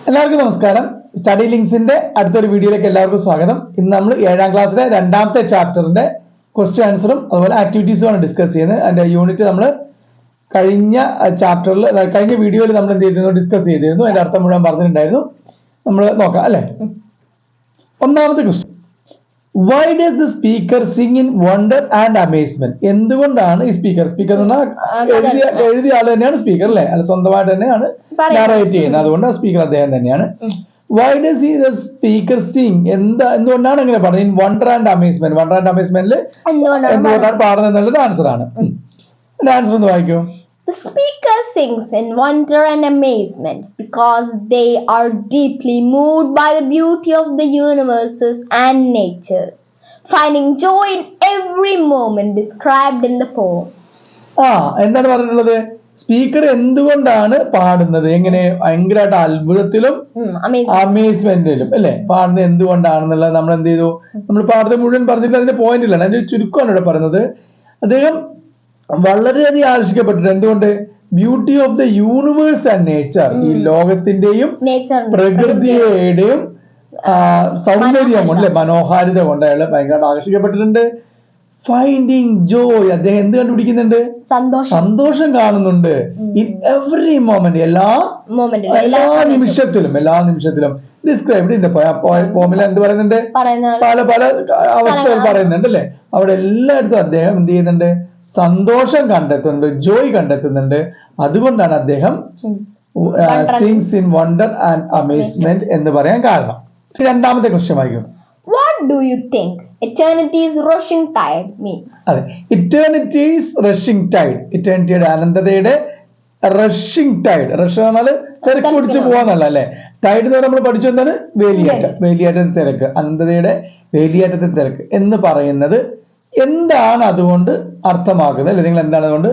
എല്ലാവർക്കും നമസ്കാരം. സ്റ്റഡി ലിങ്ക്സിന്റെ അടുത്തൊരു വീഡിയോയിലേക്ക് എല്ലാവർക്കും സ്വാഗതം. ഇന്ന് നമ്മൾ 7ാം ക്ലാസ്സിലെ 2ാമത്തെ ചാപ്റ്ററിന്റെ ക്വസ്റ്റ്യൻ ആൻസറും അതുപോലെ ആക്ടിവിറ്റീസുമാണ് ഡിസ്കസ് ചെയ്യുന്നത്. അതിന്റെ യൂണിറ്റ് നമ്മൾ കഴിഞ്ഞ ചാപ്റ്ററിൽ കഴിഞ്ഞ വീഡിയോയിൽ നമ്മൾ എന്ത് ചെയ്തിരുന്നു, ഡിസ്കസ് ചെയ്തിരുന്നു. അതിന്റെ അർത്ഥം മുഴുവൻ പറഞ്ഞിട്ടുണ്ടായിരുന്നു. നമ്മൾ നോക്കാം അല്ലെ. ഒന്നാമത്തെ question, why does the speaker Singh in wonder and amazement? എന്തുകൊണ്ടാണ് ഈ സ്പീക്കർ എന്ന് പറഞ്ഞാൽ എഴുതിയ ആൾ തന്നെയാണ് സ്പീക്കർ അല്ലെ, അല്ല സ്വന്തമായിട്ട് തന്നെയാണ് നാരേറ്റ് ചെയ്യുന്നത്, അതുകൊണ്ട് സ്പീക്കർ അദ്ദേഹം തന്നെയാണ്. വൈ ഡസ് ഈ സ്പീക്കർ സിംഗ്? എന്തുകൊണ്ടാണ് ഇങ്ങനെ പറഞ്ഞത്? In wonder and amazement. Wonder and അമേസ്മെന്റിൽ എന്തുകൊണ്ടാണ് പാടുന്നത് എന്നുള്ളത് ആൻസർ ആണ്. ആൻസർ ഒന്ന് വായിക്കൂ. The speaker sings in wonder and amazement because they are deeply moved by the beauty of the universes and nature, finding joy in every moment described in the poem. എന്താണ് പറഞ്ഞിട്ടുള്ളത്? Speaker എന്തുകൊണ്ടാണ് പാടുന്നത്? എങ്ങനെ? ഭയങ്കരമായിട്ട് അത്ഭുതത്തിലും അമേസ്മെന്റിലും അല്ലെ പാടുന്നത് എന്തുകൊണ്ടാണെന്നുള്ളത് നമ്മൾ എന്ത് ചെയ്തു? നമ്മൾ പാടുന്നത് മുഴുവൻ പറഞ്ഞിട്ട് അതിന്റെ പോയിന്റ് ഇല്ല, അതിന്റെ ചുരുക്കമാണ് ഇവിടെ പറയുന്നത്. അദ്ദേഹം വളരെയധികം ആകർഷിക്കപ്പെട്ടിട്ട് എന്തുകൊണ്ട്? Beauty of the universe and nature, ഈ ലോകത്തിന്റെയും പ്രകൃതിയുടെയും സൗന്ദര്യം കൊണ്ട് അല്ലെ, മനോഹാരിത കൊണ്ട് അയാൾ ഭയങ്കരമായിട്ട് ആകർഷിക്കപ്പെട്ടിട്ടുണ്ട്. ഫൈൻഡിങ് ജോയ്, അദ്ദേഹം എന്ത് കണ്ടുപിടിക്കുന്നുണ്ട്? സന്തോഷം കാണുന്നുണ്ട്. ഇൻ എവറി മൊമെന്റ്, എല്ലാ നിമിഷത്തിലും ഡിസ്ക്രൈബ് ഇതിന്റെ പോമില എന്ത് പറയുന്നുണ്ട്? പല പല അവസ്ഥകൾ പറയുന്നുണ്ട് അല്ലെ. അവിടെ എല്ലായിടത്തും അദ്ദേഹം എന്ത് ചെയ്യുന്നുണ്ട്? സന്തോഷം കണ്ടെത്തുന്നുണ്ട്, ജോയ് കണ്ടെത്തുന്നുണ്ട്. അതുകൊണ്ടാണ് അദ്ദേഹം sings in wonder and amazement എന്ന് പറയാൻ കാരണം. രണ്ടാമത്തെ ക്വസ്റ്റ്യൻ വായിക്കും. What do you think eternity's rushing tide means? അതെ, ഇറ്റേണിറ്റീസ് റഷിംഗ് ടൈഡ്, ഇറ്റേണിറ്റിയുടെ അനന്തതയുടെ റഷിംഗ് ടൈഡ്. റഷ് പറഞ്ഞാൽ തിരക്ക് പിടിച്ച് പോവാന്നല്ല അല്ലെ. ടൈഡ് എന്ന് നമ്മൾ പഠിച്ചു എന്താണ്? വേലിയേറ്റം, വേലിയേറ്റത്തെ തിരക്ക്, അനന്തതയുടെ വേലിയേറ്റത്തെ തിരക്ക് എന്ന് പറയുന്നത് എന്താണ് അതുകൊണ്ട് അർത്ഥമാക്കുന്നത്? അല്ലെ, നിങ്ങൾ എന്താണ് അതുകൊണ്ട്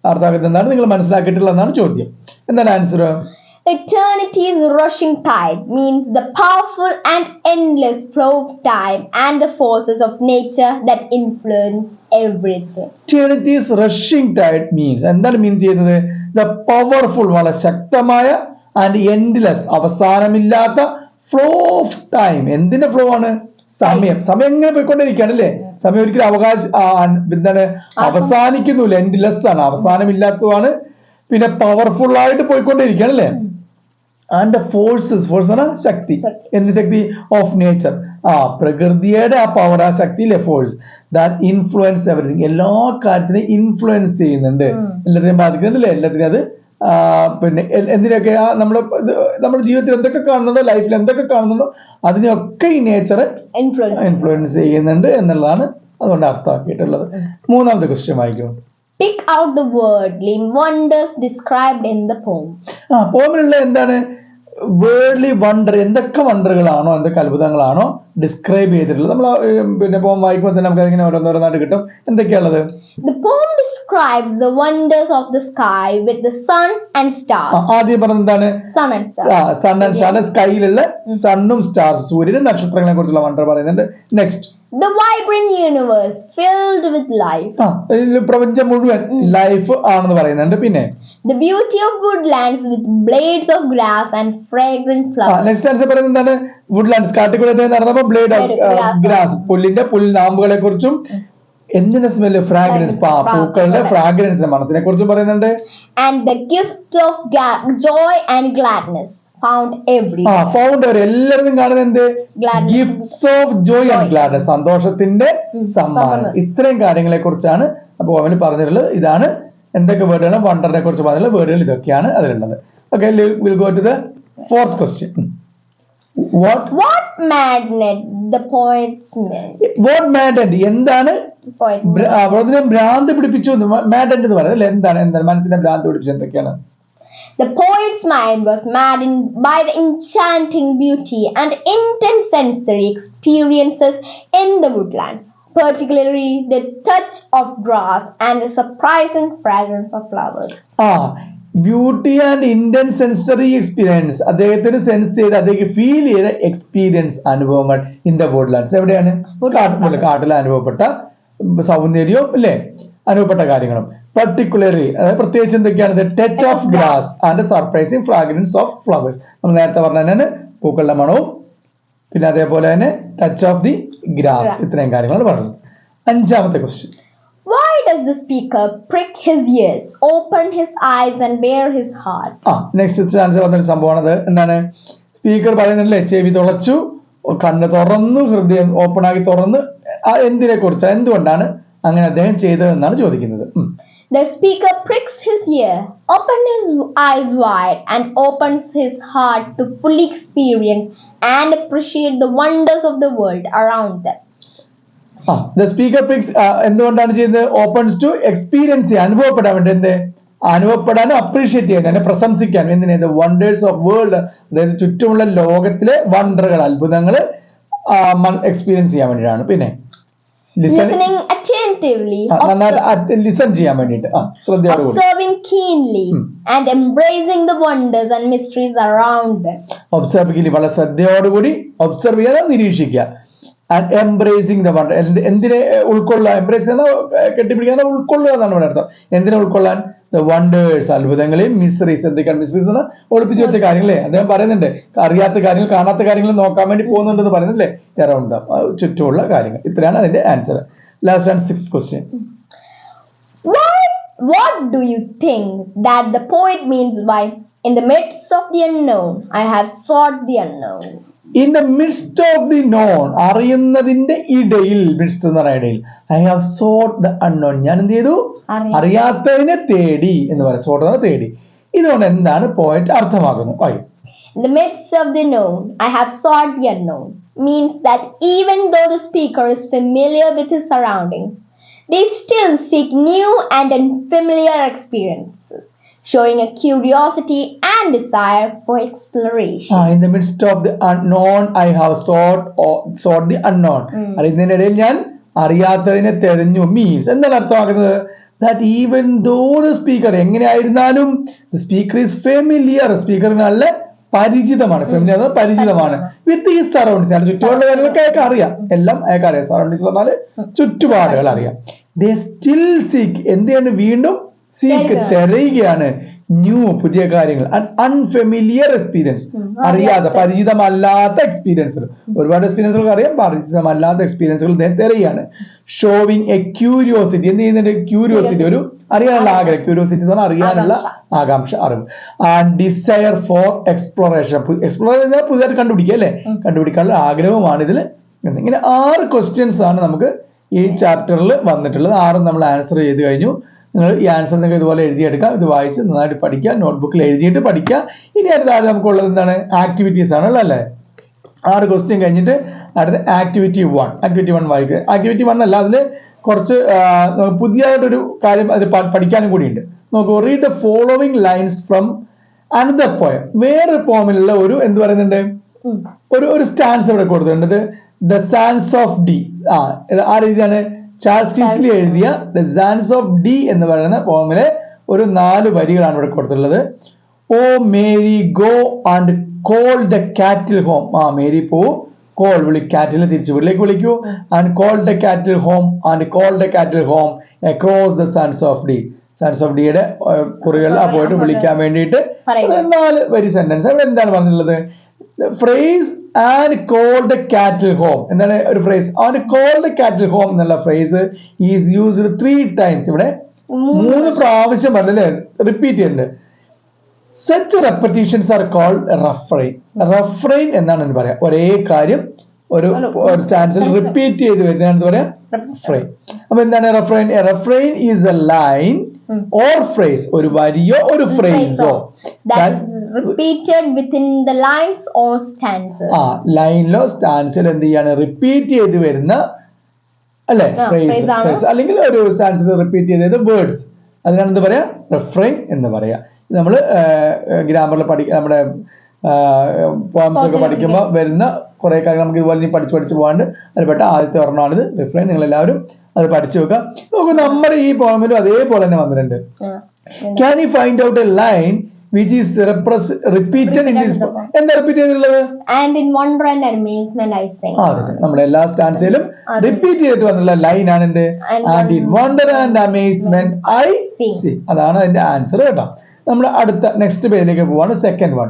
അർത്ഥമാക്കുന്നത്, എന്താണ് നിങ്ങൾ മനസ്സിലാക്കിയിട്ടുള്ളതെന്നാണ് ചോദ്യം. എന്താണ് answer? Eternity's rushing tide means the powerful and endless flow of time and the forces of nature that influence everything. Eternity's rushing tide means എന്താണ് മീൻ ചെയ്യുന്നത്? The powerful, വളരെ ശക്തമായ, and endless, അവസാനമില്ലാത്ത ഫ്ലോ ഓഫ് ടൈം. എന്തിന്റെ flow ആണ്? സമയം. സമയം എങ്ങനെ പോയിക്കൊണ്ടിരിക്കുകയാണ് അല്ലേ. സമയം ഒരിക്കലും എന്താണ് അവസാനിക്കുന്നില്ല, എൻഡ്ലെസ് ആണ്, അവസാനമില്ലാത്തതാണ്. പിന്നെ പവർഫുൾ ആയിട്ട് പോയിക്കൊണ്ടിരിക്കുകയാണ് അല്ലേ. ആൻഡ് ദ ഫോഴ്സ് ആണ് ശക്തി. എന്ത് ശക്തി? ഓഫ് നേച്ചർ, പ്രകൃതിയുടെ ആ പവർ, ആ ശക്തി അല്ലെ, ഫോഴ്സ് ദാറ്റ് ഇൻഫ്ലുവൻസ് എവറിത്തിങ്, എല്ലാ കാര്യത്തിനെയും ഇൻഫ്ലുവൻസ് ചെയ്യുന്നുണ്ട്, എല്ലാത്തിനെയും ബാധിക്കുന്നുണ്ട് അല്ലെ. എല്ലാത്തിനും അത് പിന്നെ എന്തിനൊക്കെ നമ്മുടെ ജീവിതത്തിൽ എന്തൊക്കെ കാണുന്നുണ്ടോ, ലൈഫിൽ എന്തൊക്കെ കാണുന്നുണ്ടോ അതിനെയൊക്കെ ഈ നേച്ചർ ഇൻഫ്ലുവൻസ് ചെയ്യുന്നുണ്ട് എന്നുള്ളതാണ് അതുകൊണ്ട് അർത്ഥമാക്കിയിട്ടുള്ളത്. മൂന്നാമത്തെ ക്വസ്റ്റ്യൻ വായിക്കും. Pick out the worldly wonders described in the poem. പോമിലുള്ള എന്താണ് വേൾഡ്ലി വണ്ടർ? എന്തൊക്കെ വണ്ടറുകളാണോ, എന്തൊക്കെ അത്ഭുതങ്ങളാണോ ഡിസ്ക്രൈബ് ചെയ്തിട്ടുള്ളത്? നമ്മൾ പിന്നെ പോം വായിക്കുമ്പോൾ തന്നെ നമുക്ക് അതിങ്ങനെ ഓരോന്നോരോന്നായിട്ട് കിട്ടും. എന്തൊക്കെയാണുള്ളത്? The poem describes the wonders of the sky with the sun and stars. ആദ്യം പറഞ്ഞത് എന്താണ്? Sun and stars. Sun and star, സ്കൈയിലുള്ള സണ്ണും സ്റ്റാർസ്, സൂര്യനും നക്ഷത്രങ്ങളെ കുറിച്ചുള്ള വണ്ടർ പറയുന്നുണ്ട്. Next, the vibrant universe filled with life. പ്രപഞ്ചം മുഴുവൻ ലൈഫ് ആണെന്ന് പറയുന്നുണ്ട്. പിന്നെ the beauty of woodlands with blades of grass and fragrant flowers. Next answer പറയുന്നത് എന്താണ്? വുഡ്ലാൻഡ്സ്, കാട്ടിക്കൂടെ നടന്നപ്പോ ബ്ലേഡ് ഓഫ് ഗ്രാസ്, പുല്ലിനാമ്പുകളെ കുറിച്ചും എന്തിന്റെ സ്മെല്ല്? ഫ്രാഗ്രൻസ്, പൂക്കളുടെ ഫ്രാഗ്രൻസ്, മണത്തിനെ കുറിച്ചും പറയുന്നുണ്ട്. and the gift of joy and gladness found everywhere. Found എല്ലാവരും കാണുന്നത് എന്ത്? Gifts of Joy and gladness, സന്തോഷത്തിന്റെ സമ്മാനം. ഇത്രയും കാര്യങ്ങളെ കുറിച്ചാണ് അപ്പൊ അവന് പറഞ്ഞിട്ടുള്ളത്. ഇതാണ് എന്തൊക്കെ വേർഡുകളും വണ്ടറിനെ കുറിച്ച് പറഞ്ഞിട്ടുള്ള വേർഡുകൾ ഇതൊക്കെയാണ് അതിലുള്ളത്. Okay, will go to the fourth question. What maddened the poets meant? What maddened? എന്താണ് ഭ്രാന്ത് പിടിപ്പിച്ചു? മാഡൻഡ് എന്ന് പറയുന്നത് എന്താണ് മനസ്സിനെ ഭ്രാന്ത് പിടിപ്പിച്ചത് എന്തൊക്കെയാണ്? The poet's mind was maddened by the enchanting beauty and intense sensory experiences in the woodlands, particularly the touch of grass and the surprising fragrance of flowers. Beauty and intense sensory experience, അദ്ദേഹത്തിന് sense ചെയ്ത് അദ്ദേഹം feel ചെയ്ത experience, അനുഭവങ്ങൾ in the Woodlands. എവിടെയാണ്? കാട്ടിൽ അനുഭവപ്പെട്ട സൗന്ദര്യവും അല്ലേ, അനുഭവപ്പെട്ട കാര്യങ്ങളും. particularly അതായത് പ്രത്യേകിച്ച് എന്തൊക്കെയാണ് touch of grass and surprising fragrance of flowers. നമ്മൾ നേരത്തെ പറഞ്ഞ തന്നെ പൂക്കളുടെ മണവും പിന്നെ അതേപോലെ തന്നെ ടച്ച് ഓഫ് ദി ഗ്രാസ്, ഇത്രയും കാര്യങ്ങളാണ് പറഞ്ഞത്. അഞ്ചാമത്തെ question. Why does the speaker prick his ears, open his eyes and bare his heart? Next answer വന്നൊരു സംഭവമാണത്. എന്താണ് സ്പീക്കർ പറയുന്നില്ലേ, ചെവി തുളച്ചു, കണ്ണ് തുറന്നു, ഹൃദയം ഓപ്പൺ ആക്കി തുറന്ന്, എന്തിനെ കുറിച്ചാണ്, എന്തുകൊണ്ടാണ് അങ്ങനെ അദ്ദേഹം ചെയ്തതെന്നാണ് ചോദിക്കുന്നത്. The speaker pricks his ear, opens his eyes wide, and opens his heart to fully experience and appreciate the wonders of the world around them. The speaker pricks എന്തുകൊണ്ടാണ് ചെയ്യുന്നത്? ഓപ്പൺസ് ടു എക്സ്പീരിയൻസ് ചെയ്യാൻ, അനുഭവപ്പെടാൻ വേണ്ടി, എന്ത് അനുഭവപ്പെടാനും appreciate ചെയ്യാൻ, എന്നെ പ്രശംസിക്കാനും, എന്തിനാ wonders of world, അതായത് ചുറ്റുമുള്ള ലോകത്തിലെ വണ്ടറുകൾ, അത്ഭുതങ്ങൾ എക്സ്പീരിയൻസ് ചെയ്യാൻ വേണ്ടിയിട്ടാണ്. പിന്നെ listening attentively, ലിസൺ ചെയ്യാൻ വേണ്ടിയിട്ട്, ശ്രദ്ധയോടുകൂടി, observing keenly, and embracing the wonders and mysteries around them. Observe വളരെ ശ്രദ്ധയോടുകൂടി ഒബ്സർവ് ചെയ്യാതെ നിരീക്ഷിക്കുക. ആൻഡ് എംബ്രേസിംഗ് ദ വണ്ടർ, എന്തിനെ ഉൾക്കൊള്ളുക, എംബ്രേസ് കെട്ടിപ്പിടിക്കാൻ, ഉൾക്കൊള്ളുക എന്നാണ് ഇവിടെ അർത്ഥം. എന്തിനെ ഉൾക്കൊള്ളാൻ? ദ വണ്ടേഴ്സ്, അത്ഭുതങ്ങളെയും മിസ്റ്ററീസ്, എന്തൊക്കെയാണ് മിസ്റ്ററീസ് എന്ന് ഒളിപ്പിച്ചു വെച്ച കാര്യങ്ങളെ അദ്ദേഹം പറയുന്നുണ്ട്. അറിയാത്ത കാര്യങ്ങൾ, കാണാത്ത കാര്യങ്ങൾ നോക്കാൻ വേണ്ടി പോകുന്നുണ്ടെന്ന് പറയുന്നില്ലേ, അറൗണ്ട് ദം, ചുറ്റുമുള്ള കാര്യങ്ങൾ. ഇത്രയാണ് അതിന്റെ answer. Last and six question. What do you think that the poet means by in the midst of the unknown I have sought the unknown? In the midst of the known, അറിയുന്നതിന്റെ ഇടയിൽ, midst എന്ന് പറയുന്ന ഇടയിൽ, I have sought the unknown, ഞാൻ എന്ത് ചെയ്തു? അറിയാത്തതിനെ തേടി എന്ന് പറയും. sought എന്ന് തേടി. ഇതുകൊണ്ട് എന്താണ് പോയിന്റ് അർത്ഥമാക്കുന്നത്? In the midst of the known I have sought the unknown means that even though the speaker is familiar with his surroundings, they still seek new and unfamiliar experiences, showing a curiosity and desire for exploration. In the midst of the unknown I have sought the unknown. അറിയുന്നതിന്റെ ഇടയിൽ ഞാൻ അറിയാത്തതിനെ തെരഞ്ഞു. Means എന്താണ് അർത്ഥമാക്കുന്നത്? that even though the speaker എങ്ങനെയായിരുന്നാലും the speaker is familiar, സ്പീക്കറിന് നല്ല പരിചിതമാണ്. Familiar പരിചിതമാണ് വിത്ത് ഈ surroundings, ആണ് ചുറ്റുപാടുള്ള കാര്യങ്ങളൊക്കെ അയാൾക്ക് അറിയാം, എല്ലാം അയാൾക്ക് അറിയാം. സറൗണ്ടിങ്സ് പറഞ്ഞാൽ ചുറ്റുപാടുകൾ അറിയാം. they still seek, എന്താണ് വീണ്ടും സീക്ക്, തെരയുകയാണ്, ന്യൂ, പുതിയ കാര്യങ്ങൾ, അൺഫെമിലിയർ എക്സ്പീരിയൻസ്, അറിയാത്ത, പരിചിതമല്ലാത്ത എക്സ്പീരിയൻസുകൾ. ഒരുപാട് എക്സ്പീരിയൻസുകൾ അറിയാം, പരിചിതമല്ലാത്ത എക്സ്പീരിയൻസുകൾ തെരയാണ്. ഷോവിങ് എ ക്യൂരിയോസിറ്റി, എന്ത് ചെയ്യുന്നുണ്ട്? ക്യൂരിയോസിറ്റി, ഒരു അറിയാനുള്ള ആഗ്രഹം. ക്യൂരിയോസിറ്റി എന്ന് പറഞ്ഞാൽ അറിയാനുള്ള ആകാംക്ഷ, അറിവ്. And desire for exploration, exploration പുതിയതായിട്ട് കണ്ടുപിടിക്കുക അല്ലെ, കണ്ടുപിടിക്കാനുള്ള ആഗ്രഹമാണ് ഇതിൽ. ഇങ്ങനെ 6 ക്വസ്റ്റ്യൻസ് ആണ് നമുക്ക് ഈ ചാപ്റ്ററിൽ വന്നിട്ടുള്ളത്. 6 നമ്മൾ ആൻസർ ചെയ്ത് കഴിഞ്ഞു. നിങ്ങൾ ഈ ആൻസർ നിങ്ങൾക്ക് ഇതുപോലെ എഴുതിയെടുക്കാം. ഇത് വായിച്ച് നന്നായിട്ട് പഠിക്കുക, നോട്ട്ബുക്കിൽ എഴുതിയിട്ട് പഠിക്കുക. ഇനി അടുത്ത നമുക്കുള്ളത് എന്താണ്? ആക്ടിവിറ്റീസ് ആണല്ലോ അല്ലേ. 6 ക്വസ്റ്റ്യൻ കഴിഞ്ഞിട്ട് അടുത്ത ആക്ടിവിറ്റി 1. ആക്ടിവിറ്റി 1 വായിക്കുക. ആക്ടിവിറ്റി 1 അല്ല, അതിൽ കുറച്ച് പുതിയതായിട്ടൊരു കാര്യം അത് പഠിക്കാനും കൂടിയുണ്ട്. നോക്കൂ, read the following lines from another poem. വേറെ പോമിലുള്ള ഒരു എന്ത് പറയുന്നുണ്ട്, ഒരു സ്റ്റാൻസ് ഇവിടെ കൊടുത്തിട്ടുണ്ട്. ദ സാൻസ് ഓഫ് ഡി, ആ രീതിയാണ് ചാൾസ് കിൻസ്ലി എഴുതിയ ദ സാൻസ് ഓഫ് ഡി എന്ന് പറയുന്ന പോമിലെ ഒരു 4 വരികളാണ് ഇവിടെ കൊടുത്തിട്ടുള്ളത്. O Mary go and call the cattle home. Mary പോ, കോൾ കാറ്റിൽ തിരിച്ചു വീട്ടിലേക്ക് വിളിക്കൂ. And call the cattle home, and call the cattle home across the sands of Dee. Sands of ഡിയുടെ കുറികൾ പോയിട്ട് വിളിക്കാൻ വേണ്ടിയിട്ട് 4 വരി സെന്റൻസ്. അവിടെ എന്താണ് പറഞ്ഞിട്ടുള്ളത്? Phrase and call the cattle home. എന്താണ് ഒരു phrase? And call the cattle home എന്നുള്ള ഫ്രേസ് ഈസ് യൂസ്ഡ് 3 times. ഇവിടെ 3 പ്രാവശ്യം പറഞ്ഞല്ലേ, റിപ്പീറ്റ് ചെയ്യുന്നുണ്ട്. Such repetitions are called refrain. Refrain എന്നാണ് പറയാ, ഒരേ കാര്യം ഒരു സ്റ്റാൻസിൽ റിപ്പീറ്റ് ചെയ്ത് വരുന്നതാണ് പറയാ റഫ്രെയിൻ. അപ്പൊ എന്താണ് refrain? Refrain is a line or phrase, ഒരു വരിയോ ഒരു ഫ്രേസോ that is repeated within the lines or stanzas. ലൈനിലോ സ്റ്റാൻസിലോ എന്ത് ചെയ്യാണ്? റിപ്പീറ്റ് ചെയ്ത് വരുന്ന അല്ലെ ഫ്രേസ്, അല്ലെങ്കിൽ ഒരു സ്റ്റാൻസിൽ റിപ്പീറ്റ് ചെയ്ത വേർഡ്സ്, അതിനാണ് എന്ത് പറയാ? റെഫ്രെയിൻ എന്ന് പറയാ. നമ്മൾ ഗ്രാമറിൽ നമ്മുടെ പോയംസ് ഒക്കെ പഠിക്കുമ്പോൾ വരുന്ന കുറെ കാര്യങ്ങൾ നമുക്ക് ഇതുപോലെ പഠിച്ചു പോകാണ്ട് അതിൽപ്പെട്ട ആദ്യത്തെ ഒരെണ്ണമാണിത്, റിഫ്രെയിൻ. നിങ്ങൾ എല്ലാവരും അത് പഠിച്ചു വെക്കുക. നമുക്ക് നമ്മുടെ ഈ പോയമിലും അതേപോലെ തന്നെ വന്നിട്ടുണ്ട്. Can you find out a line which is repeated in this. എന്താ റിപ്പീറ്റ് ചെയ്തിട്ടുള്ളത്? And in wonder and amazement I sing. അതെ, നമ്മുടെ എല്ലാ സ്റ്റാൻസയിലും റിപ്പീറ്റ് ചെയ്തിട്ട് വന്നിട്ടുള്ള ലൈൻ ആണ് എന്ത്? And in wonder and amazement I sing. അതാണ് അതിന്റെ ആൻസർ കേട്ടോ. നമ്മൾ അടുത്ത നെക്സ്റ്റ് പേജിലേക്ക് പോവാണ്. Second one,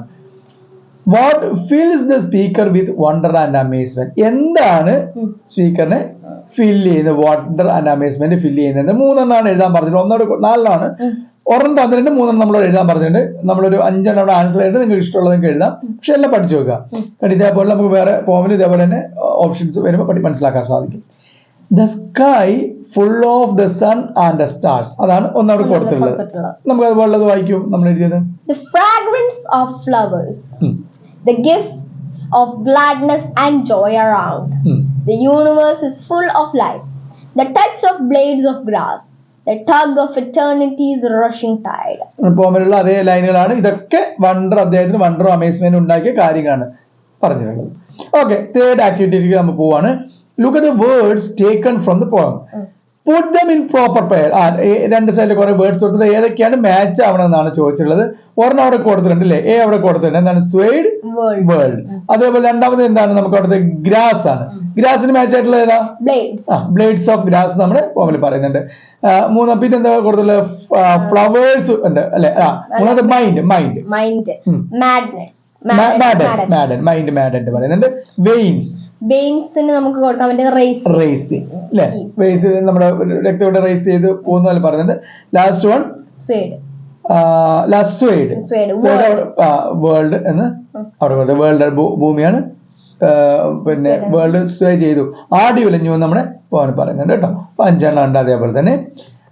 what fils the speaker with wonder and amazement. എന്താണ് സ്പീക്കറിനെ ഫിൽ ചെയ്യുന്നത്, വണ്ടർ ആൻഡ് അമേസ്മെന്റ് ഫിൽ ചെയ്യുന്നത്? മൂന്നെണ്ണമാണ് എഴുതാൻ പറഞ്ഞിട്ട്, നാലെണ്ണമാണ്. ഒരെണ്ണം തന്നിട്ടുണ്ട്, മൂന്നെണ്ണം നമ്മൾ എഴുതാൻ പറഞ്ഞിട്ടുണ്ട്. നമ്മളൊരു 5 എണ്ണം ആൻസർ ആയിട്ട് നിങ്ങൾക്ക് ഇഷ്ടമുള്ളത് നിങ്ങൾക്ക് എഴുതാം. പക്ഷെ എല്ലാം പഠിച്ചു വെക്കുക. കാരണം ഇതേപോലെ നമുക്ക് വേറെ ഫോമിൽ ഇതേപോലെ തന്നെ ഓപ്ഷൻസ് വരുമ്പോൾ മനസ്സിലാക്കാൻ സാധിക്കും. The sky full of the sun and the stars, അതാണ് ഒന്നവിടെ കൊടുത്തിട്ടുള്ളത്. നമുക്ക് അതുപോലെ വായിക്കും നമ്മൾ എഴുതിയത്. The fragrance of flowers, the gifts of gladness and joy around. The universe is full of life. The touch of blades of grass, the tug of eternity's rushing tide. പോമിലുള്ള അതേ ലൈനുകളാണ്. ഇതൊക്കെ വണ്ടർ, അദ്ദേഹത്തിന് വണ്ടറും അമേസ്മെന്റും ഉണ്ടാക്കിയ കാര്യങ്ങളാണ് പറഞ്ഞിട്ടുള്ളത്. ഓക്കെ, തേർഡ് ആക്ടിവിറ്റിയിലേക്ക് നമ്മൾ പോവാണ്. Look at the words taken from the poem. Put them in proper pair. രണ്ട് സൈഡിൽ കുറെ വേർഡ്സ് കൊടുത്തിട്ട് ഏതൊക്കെയാണ് മാച്ച് ആവണമെന്നാണ് ചോദിച്ചിട്ടുള്ളത്. ഒരെണ്ണം അവിടെ കൊടുത്തിട്ടുണ്ട് അല്ലേ, എ അവിടെ കൊടുത്തിട്ടുണ്ട്. എന്താണ്? സ്വൈഡ്, വേൾഡ്. അതേപോലെ രണ്ടാമത് എന്താണ് നമുക്ക് അവിടുത്തെ? ഗ്രാസ് ആണ്. ഗ്രാസിന് മാച്ച് ആയിട്ടുള്ള ഏതാ? ബ്ലേഡ്സ് ഓഫ് ഗ്രാസ് നമ്മൾ ഫോമിൽ പറയുന്നുണ്ട്. മൂന്നാം പിന്നെ എന്താ കൊടുത്തുള്ളത്? ഫ്ലവേഴ്സ് ഉണ്ട് അല്ലെ. മൂന്നാമത് മൈൻഡ് പറയുന്നുണ്ട്. വെയിൻസിന് നമുക്ക് കൊടുക്കാൻ പറ്റുന്ന റേസിംഗ് അല്ലെ. റേസ് നമ്മുടെ രക്തം റേസ് ചെയ്ത് പോകുന്ന പറയുന്നുണ്ട്. ലാസ്റ്റ് വൺ വേൾഡ് എന്ന് അവിടെ വേൾഡ് ഭൂമിയാണ്. പിന്നെ വേൾഡ് സ്വേ ചെയ്തു, ആടി ഉലഞ്ഞു എന്ന് നമ്മുടെ പോകാൻ പറയുന്നുണ്ട് കേട്ടോ. 5 എണ്ണം ഉണ്ട്. അതേപോലെ തന്നെ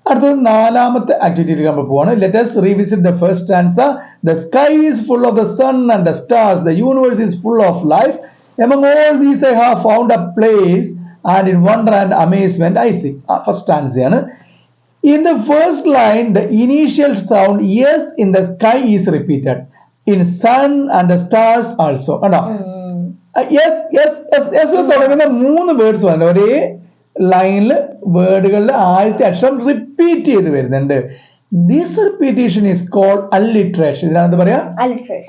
അടുത്തത് നാലാമത്തെ ആക്ടിവിറ്റിയിലേക്ക് നമ്മൾ പോവാണ്. Let us revisit the first stanza. The sky is full of the sun and the stars. The universe is full of life. Among all these I have found a place, and in wonder and amazement I sing. First stanza ആണ്. In the first line, the initial sound yes in the sky is repeated. In sun and the stars also. കണ്ടോ? Yes yes yes yes തുടങ്ങുന്ന 3 words വന്നു. ഒരേ ലൈനിൽ വേർഡുകളിൽ ആദ്യത്തെ അക്ഷരം repeat ചെയ്ത് വരുന്നുണ്ട്. This repetition is called alliteration. ഇതിനെന്ത് പറയാ?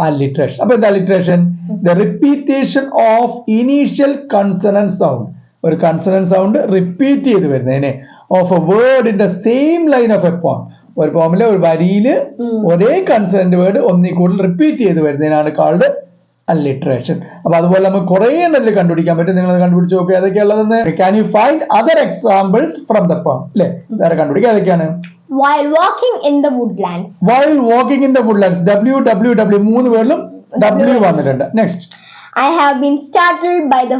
അല്ലിട്രേഷൻ. അപ്പൊ എന്താ alliteration? The repetition of initial consonant sound. ഒരു കൺസണന്റ് സൗണ്ട് റിപ്പീറ്റ് ചെയ്ത് വരുന്നതിനെ of a word in the same line of a poem. ഒരു പോമിലെ ഒരു വരിയില് ഒരേ കൺസണന്റ് വേർഡ് ഒന്നിൽ കൂടുതൽ റിപ്പീറ്റ് ചെയ്ത് വരുന്നതിനാണ് കോൾഡ് അല്ലിട്രേഷൻ. അപ്പൊ അതുപോലെ നമുക്ക് കുറെ എണ്ണത്തിൽ കണ്ടുപിടിക്കാൻ പറ്റും. നിങ്ങൾ കണ്ടുപിടിച്ച് നോക്കുക ഏതൊക്കെയുള്ളതെന്ന്. Can you find other examples from the poem? അല്ലെ, വേറെ കണ്ടുപിടിക്കുക ഏതൊക്കെയാണ്? While walking in the woodlands. WWW 3 വേർഡിലും W വന്നിട്ടുണ്ട്. Next, I have been startled by the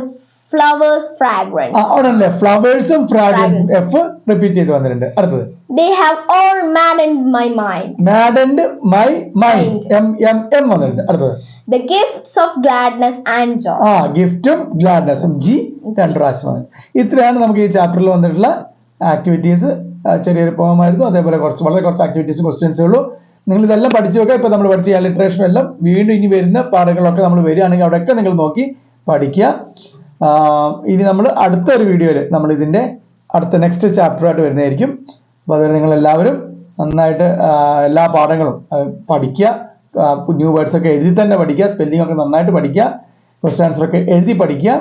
flowers fragrance. അവിടെ ഫ്ലവേഴ്സും ഫ്രാഗ്രൻസും എഫ് റിപ്പീറ്റ് ചെയ്ത് വന്നിട്ടുണ്ട്. അടുത്തത്, they have all maddened my mind. maddened my mind. M വന്നിട്ടുണ്ട്. അടുത്തത്, the gifts of gladness and joy. ഗിഫ്റ്റും ഗ്ലാഡ്നെസ്സും G 2 പ്രാവശ്യം വന്നു. ഇത്രയാണ് നമുക്ക് ഈ ചാപ്റ്ററിൽ വന്നിട്ടുള്ള ആക്ടിവിറ്റീസ്. ചെറിയൊരു പോമായിരുന്നു. അതേപോലെ വളരെ കുറച്ച് ആക്ടിവിറ്റീസ് ക്വസ്റ്റ്യൻസേ ഉള്ളൂ. നിങ്ങൾ ഇതെല്ലാം പഠിച്ചു വെക്കുക. ഇപ്പൊ നമ്മൾ പഠിച്ച ലിറ്ററേഷൻ എല്ലാം വീണ്ടും ഇനി വരുന്ന പാഠങ്ങളൊക്കെ നമ്മൾ വരികയാണെങ്കിൽ അവിടെയൊക്കെ നിങ്ങൾ നോക്കി പഠിക്കുക. ഇനി നമ്മൾ അടുത്തൊരു വീഡിയോയിൽ നമ്മൾ ഇതിന്റെ അടുത്ത നെക്സ്റ്റ് ചാപ്റ്ററായിട്ട് വരുന്നതായിരിക്കും. അപ്പോൾ അതുവരെ നിങ്ങൾ എല്ലാവരും നന്നായിട്ട് എല്ലാ പാഠങ്ങളും പഠിക്കുക. ന്യൂ വേർഡ്സ് ഒക്കെ എഴുതി തന്നെ പഠിക്കുക. സ്പെല്ലിംഗ് ഒക്കെ നന്നായിട്ട് പഠിക്കുക. ക്വസ്റ്റ്യൻ ആൻസർ ഒക്കെ എഴുതി പഠിക്കുക.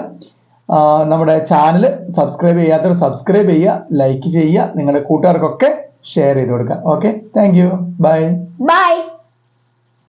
നമ്മുടെ ചാനൽ സബ്സ്ക്രൈബ് ചെയ്യാത്തവർ സബ്സ്ക്രൈബ് ചെയ്യുക, ലൈക്ക് ചെയ്യുക, നിങ്ങളുടെ കൂട്ടുകാർക്കൊക്കെ ഷെയർ ചെയ്ത് കൊടുക്കുക. Okay, thank you, by.